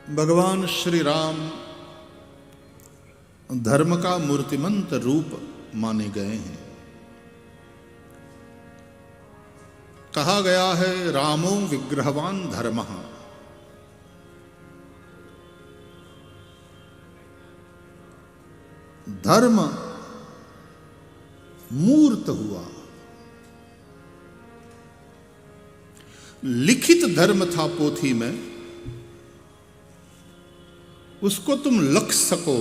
भगवान श्री राम धर्म का मूर्तिमंत रूप माने गए हैं। कहा गया है रामो विग्रहवान धर्मः। धर्म मूर्त हुआ, लिखित धर्म था पोथी में, उसको तुम लख सको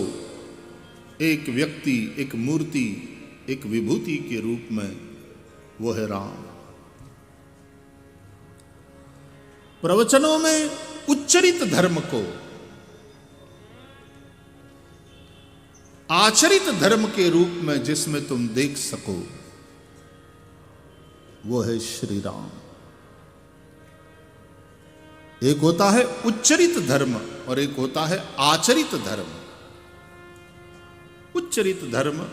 एक व्यक्ति, एक मूर्ति, एक विभूति के रूप में, वो है राम। प्रवचनों में उच्चरित धर्म को आचरित धर्म के रूप में जिसमें तुम देख सको, वो है श्री राम। एक होता है उच्चरित धर्म और एक होता है आचरित धर्म। उच्चरित धर्म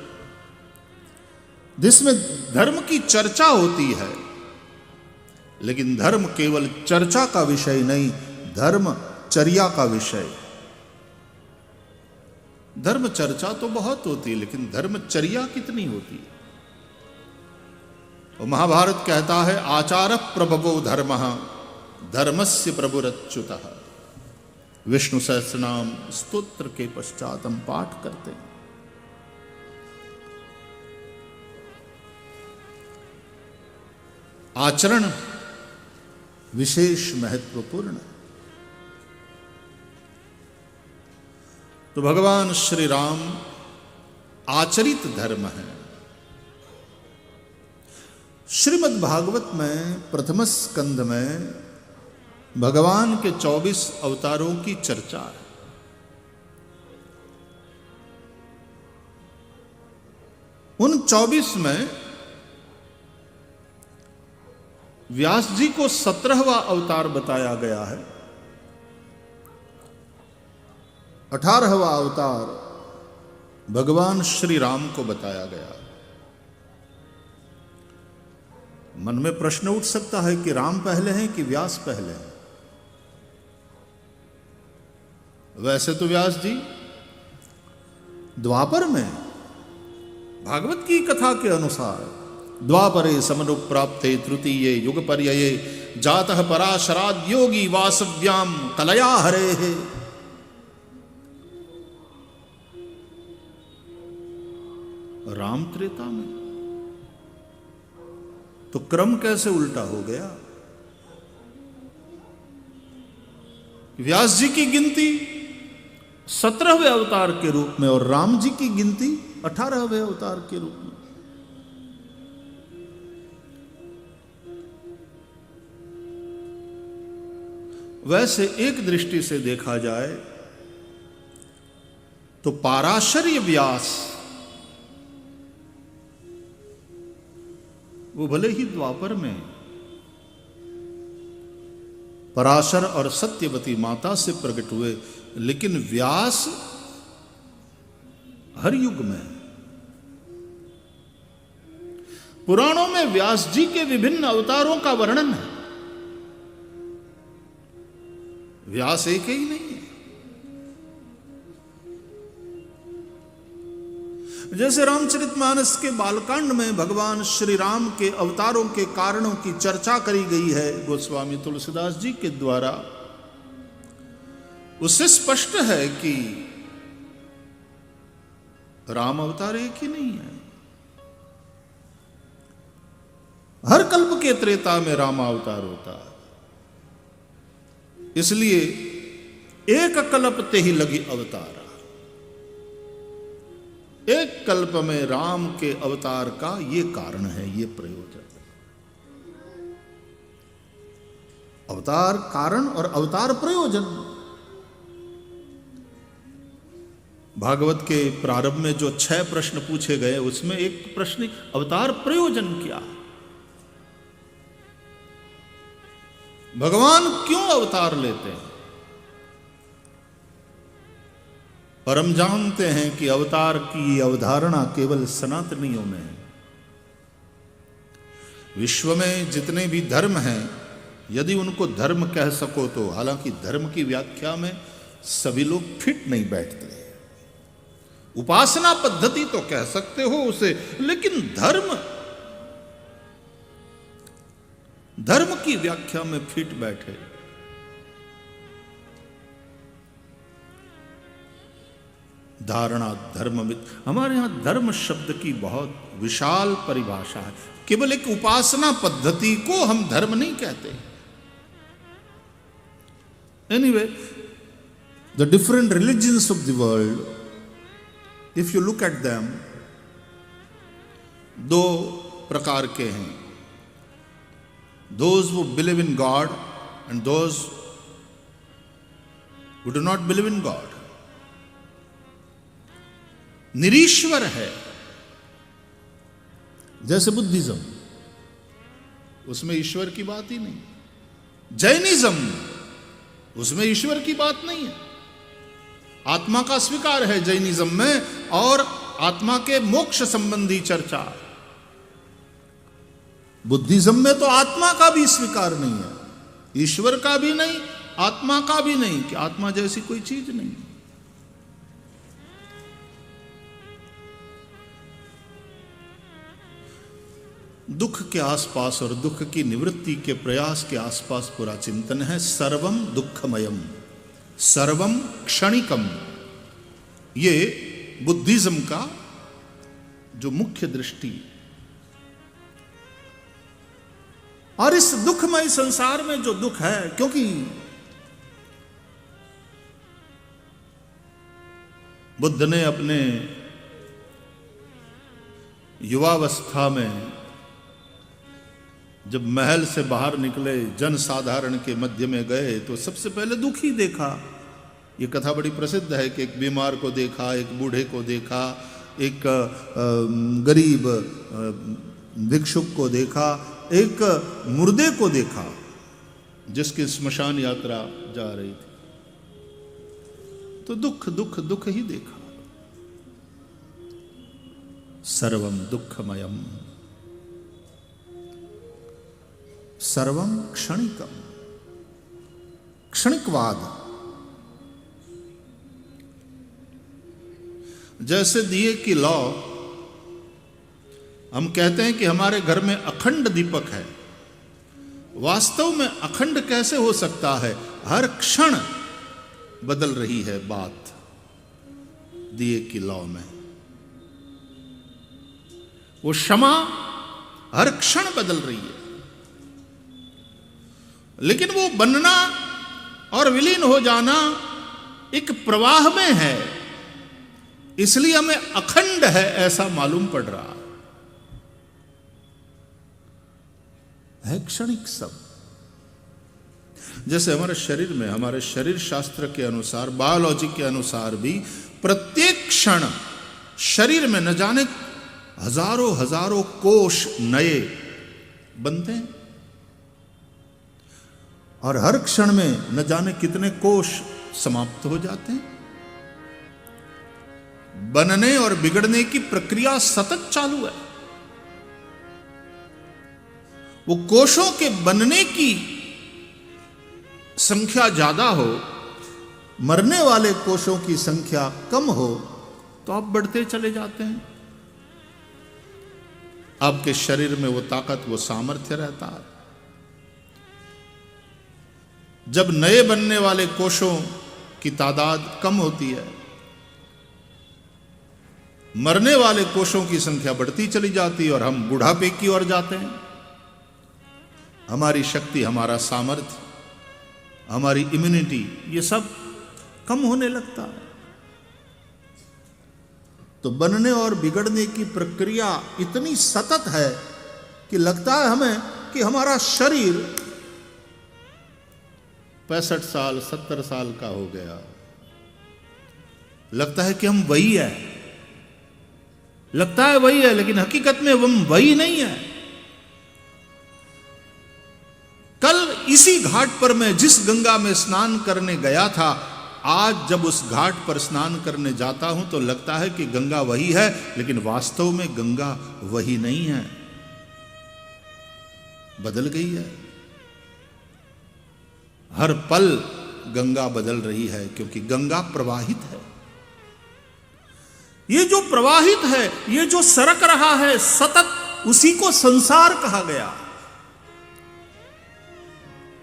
जिसमें धर्म की चर्चा होती है, लेकिन धर्म केवल चर्चा का विषय नहीं, धर्म चर्या का विषय। धर्म चर्चा तो बहुत होती है, लेकिन धर्मचर्या कितनी होती है? और महाभारत कहता है आचार प्रभवो धर्मः धर्मस्य प्रभुरच्युतः। विष्णु सहस्रनाम स्तोत्र के पश्चात हम पाठ करते हैं। आचरण विशेष महत्वपूर्ण। तो भगवान श्री राम आचरित धर्म है। श्रीमद् भागवत में प्रथम स्कंध में भगवान के 24 अवतारों की चर्चा है। उन 24 में व्यास जी को 17वां अवतार बताया गया है। 18वां अवतार भगवान श्री राम को बताया गया। मन में प्रश्न उठ सकता है कि राम पहले हैं कि व्यास पहले हैं? वैसे तो व्यास जी द्वापर में भागवत की कथा के अनुसार द्वापरे समनुप्राप्ते तृतीये युग पर्यये जातः पराशराद योगी वासव्याम कलया हरेः। राम त्रेता में तो क्रम कैसे उल्टा हो गया? व्यास जी की गिनती 17वें अवतार के रूप में और राम जी की गिनती 18वें अवतार के रूप में। वैसे एक दृष्टि से देखा जाए तो पाराशर्य व्यास वो भले ही द्वापर में पराशर और सत्यवती माता से प्रकट हुए, लेकिन व्यास हर युग में। पुराणों में व्यास जी के विभिन्न अवतारों का वर्णन है। व्यास एक ही नहीं है। जैसे रामचरितमानस के बालकांड में भगवान श्री राम के अवतारों के कारणों की चर्चा करी गई है गोस्वामी तुलसीदास जी के द्वारा, उससे स्पष्ट है कि राम अवतार एक ही नहीं है। हर कल्प के त्रेता में राम अवतार होता है। इसलिए एक कल्प ते ही लगी अवतार। एक कल्प में राम के अवतार का ये कारण है, ये प्रयोजन। अवतार कारण और अवतार प्रयोजन। भागवत के प्रारंभ में जो 6 प्रश्न पूछे गए, उसमें एक प्रश्न अवतार प्रयोजन क्या? भगवान क्यों अवतार लेते हैं? और हम जानते हैं कि अवतार की अवधारणा केवल सनातनियों में है। विश्व में जितने भी धर्म हैं, यदि उनको धर्म कह सको तो, हालांकि धर्म की व्याख्या में सभी लोग फिट नहीं बैठते। उपासना पद्धति तो कह सकते हो उसे, लेकिन धर्म की व्याख्या में फिट बैठे। धारणा धर्ममित, हमारे यहां धर्म शब्द की बहुत विशाल परिभाषा है। केवल एक उपासना पद्धति को हम धर्म नहीं कहते। Anyway, the different religions of the world, if you look at them, दो प्रकार के हैं। Those who believe in God and those who do not believe in God. निरीश्वर है, जैसे बुद्धिज्म, उसमें ईश्वर की बात ही नहीं। जैनिज्म, उसमें ईश्वर की बात नहीं है। आत्मा का स्वीकार है जैनिज्म में, और आत्मा के मोक्ष संबंधी चर्चा। बुद्धिज्म में तो आत्मा का भी स्वीकार नहीं है, ईश्वर का भी नहीं, आत्मा का भी नहीं, कि आत्मा जैसी कोई चीज नहीं। दुख के आसपास और दुख की निवृत्ति के प्रयास के आसपास पूरा चिंतन है। सर्वम दुखमयम, सर्वम क्षणिकम, ये बुद्धिज्म का जो मुख्य दृष्टि। और इस दुखमय संसार में जो दुख है, क्योंकि बुद्ध ने अपने युवावस्था में जब महल से बाहर निकले, जन साधारण के मध्य में गए, तो सबसे पहले दुख ही देखा। ये कथा बड़ी प्रसिद्ध है कि एक बीमार को देखा, एक बूढ़े को देखा, एक गरीब भिक्षुक को देखा, एक मुर्दे को देखा जिसकी स्मशान यात्रा जा रही थी। तो दुख दुख दुख ही देखा। सर्वम दुखमयम, सर्वम क्षणिकम, क्षणिकवाद। जैसे दिए की लौ, हम कहते हैं कि हमारे घर में अखंड दीपक है। वास्तव में अखंड कैसे हो सकता है? हर क्षण बदल रही है बात दिए की लौ में। वो क्षमा हर क्षण बदल रही है, लेकिन वो बनना और विलीन हो जाना एक प्रवाह में है, इसलिए हमें अखंड है ऐसा मालूम पड़ रहा है। क्षणिक सब, जैसे हमारे शरीर में, हमारे शरीर शास्त्र के अनुसार, बायोलॉजी के अनुसार भी प्रत्येक क्षण शरीर में न जाने हजारों हजारों कोष नए बनते हैं, और हर क्षण में न जाने कितने कोष समाप्त हो जाते हैं। बनने और बिगड़ने की प्रक्रिया सतत चालू है। वो कोषों के बनने की संख्या ज्यादा हो, मरने वाले कोषों की संख्या कम हो, तो आप बढ़ते चले जाते हैं। आपके शरीर में वो ताकत, वो सामर्थ्य रहता है। जब नए बनने वाले कोषों की तादाद कम होती है, मरने वाले कोषों की संख्या बढ़ती चली जाती है और हम बुढ़ापे की ओर जाते हैं। हमारी शक्ति, हमारा सामर्थ्य, हमारी इम्यूनिटी, ये सब कम होने लगता है। तो बनने और बिगड़ने की प्रक्रिया इतनी सतत है कि लगता है हमें कि हमारा शरीर 65 साल 70 साल का हो गया। लगता है कि हम वही है, लगता है वही है, लेकिन हकीकत में हम वही नहीं है। कल इसी घाट पर मैं जिस गंगा में स्नान करने गया था, आज जब उस घाट पर स्नान करने जाता हूं तो लगता है कि गंगा वही है, लेकिन वास्तव में गंगा वही नहीं है, बदल गई है। हर पल गंगा बदल रही है, क्योंकि गंगा प्रवाहित है। ये जो प्रवाहित है, ये जो सरक रहा है सतत, उसी को संसार कहा गया।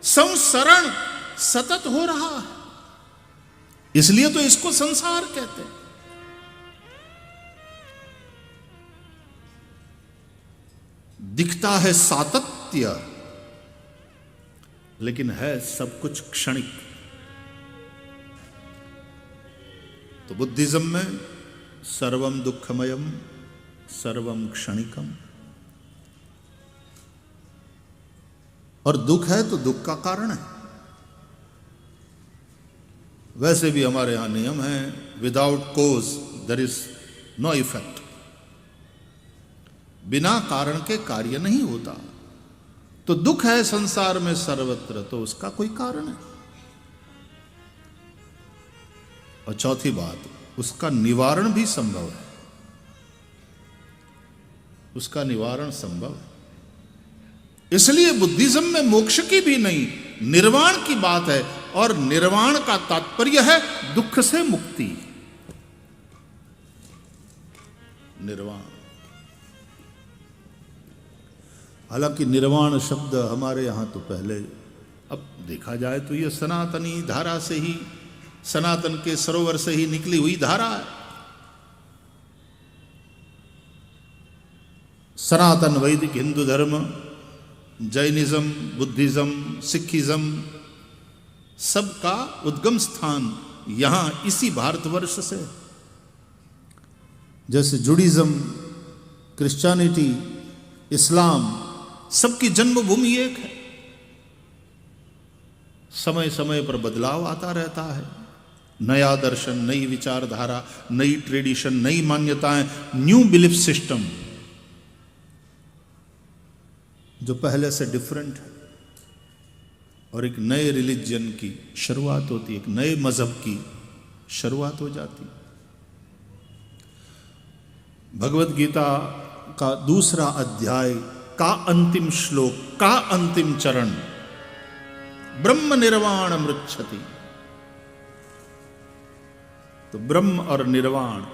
संसरण सतत हो रहा है, इसलिए तो इसको संसार कहते हैं। दिखता है सातत्य, लेकिन है सब कुछ क्षणिक। तो बुद्धिज्म में सर्वम दुखमयम सर्वम क्षणिकम, और दुख है तो दुख का कारण है। वैसे भी हमारे यहां नियम है, without cause there is no effect. बिना कारण के कार्य नहीं होता। तो दुख है संसार में सर्वत्र, तो उसका कोई कारण है। और चौथी बात, उसका निवारण भी संभव है। उसका निवारण संभव है। इसलिए बुद्धिज्म में मोक्ष की भी नहीं, निर्वाण की बात है। और निर्वाण का तात्पर्य है दुख से मुक्ति। निर्वाण, हालांकि निर्वाण शब्द हमारे यहां तो पहले, अब देखा जाए तो यह सनातनी धारा से ही, सनातन के सरोवर से ही निकली हुई धारा है। सनातन वैदिक हिंदू धर्म, जैनिज्म, बुद्धिज्म, सिखिज्म, सबका उद्गम स्थान यहां इसी भारतवर्ष से। जैसे जुडिज्म, क्रिश्चियनिटी, इस्लाम, सबकी जन्मभूमि एक है। समय समय पर बदलाव आता रहता है। नया दर्शन, नई विचारधारा, नई ट्रेडिशन, नई मान्यताएं, न्यू बिलीफ सिस्टम, जो पहले से डिफरेंट है। और एक नए रिलीजन की शुरुआत होती है, एक नए मजहब की शुरुआत हो जाती। भगवत गीता का दूसरा अध्याय का अंतिम श्लोक का अंतिम चरण, ब्रह्म निर्वाण मृच्छति। तो ब्रह्म और निर्वाण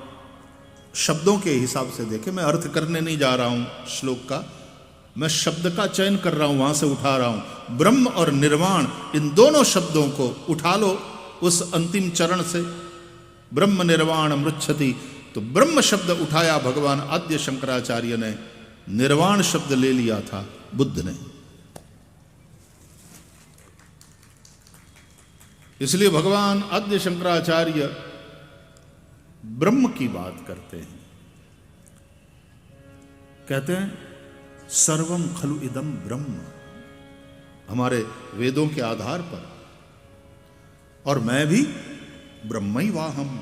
शब्दों के हिसाब से देखें, मैं अर्थ करने नहीं जा रहा हूं श्लोक का, मैं शब्द का चयन कर रहा हूं, वहां से उठा रहा हूं। ब्रह्म और निर्वाण, इन दोनों शब्दों को उठा लो उस अंतिम चरण से, ब्रह्म निर्वाण मृच्छति। तो ब्रह्म शब्द उठाया भगवान आद्य शंकराचार्य ने, निर्वाण शब्द ले लिया था बुद्ध ने। इसलिए भगवान आद्य शंकराचार्य ब्रह्म की बात करते हैं। कहते हैं सर्वम खलु इदम ब्रह्म, हमारे वेदों के आधार पर, और मैं भी ब्रह्मैवाहम्।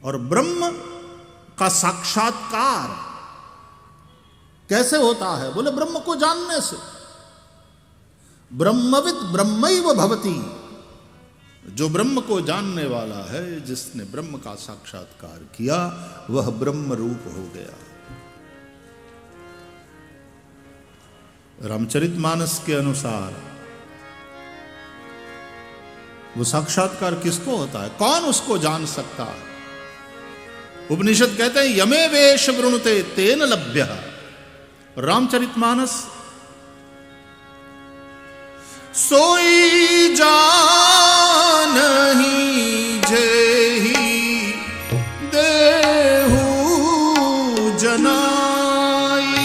और ब्रह्म का साक्षात्कार कैसे होता है? बोले ब्रह्म को जानने से। ब्रह्मविद ब्रह्मैव भवति, जो ब्रह्म को जानने वाला है, जिसने ब्रह्म का साक्षात्कार किया, वह ब्रह्म रूप हो गया। रामचरितमानस के अनुसार वो साक्षात्कार किसको होता है? कौन उसको जान सकता है? उपनिषद कहते हैं यमे वेश वृणुते तेन लभ्यः। रामचरितमानस, सोई जानहि जेहि देहु जनाई।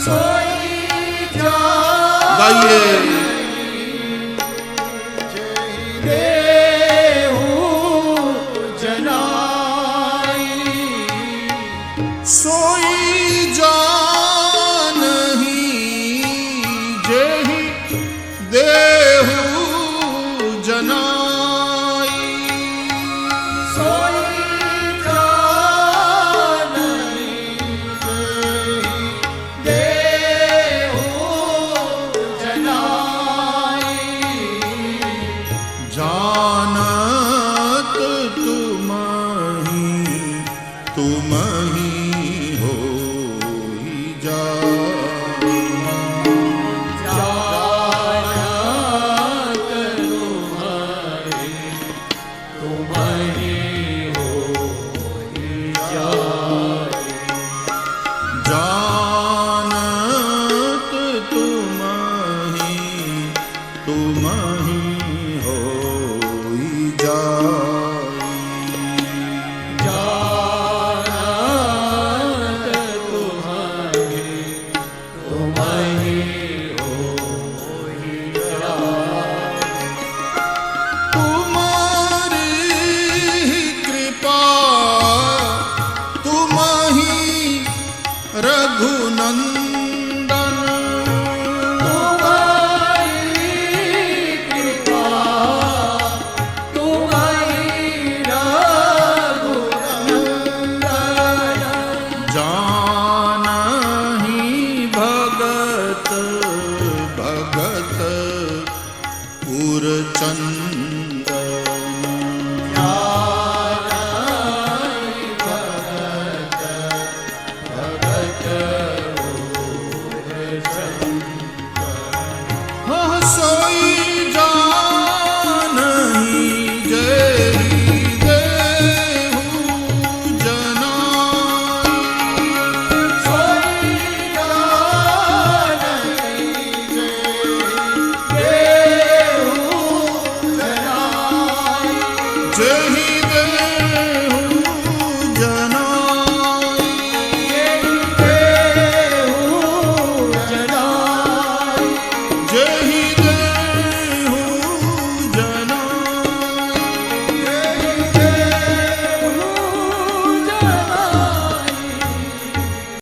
सोई गाइए, देहु जनाई। सोई जानहि जेहि देहु जनाई। सोई जानहि देहु जनाई। जानत तुमहि तुमहि होई रघुनंदन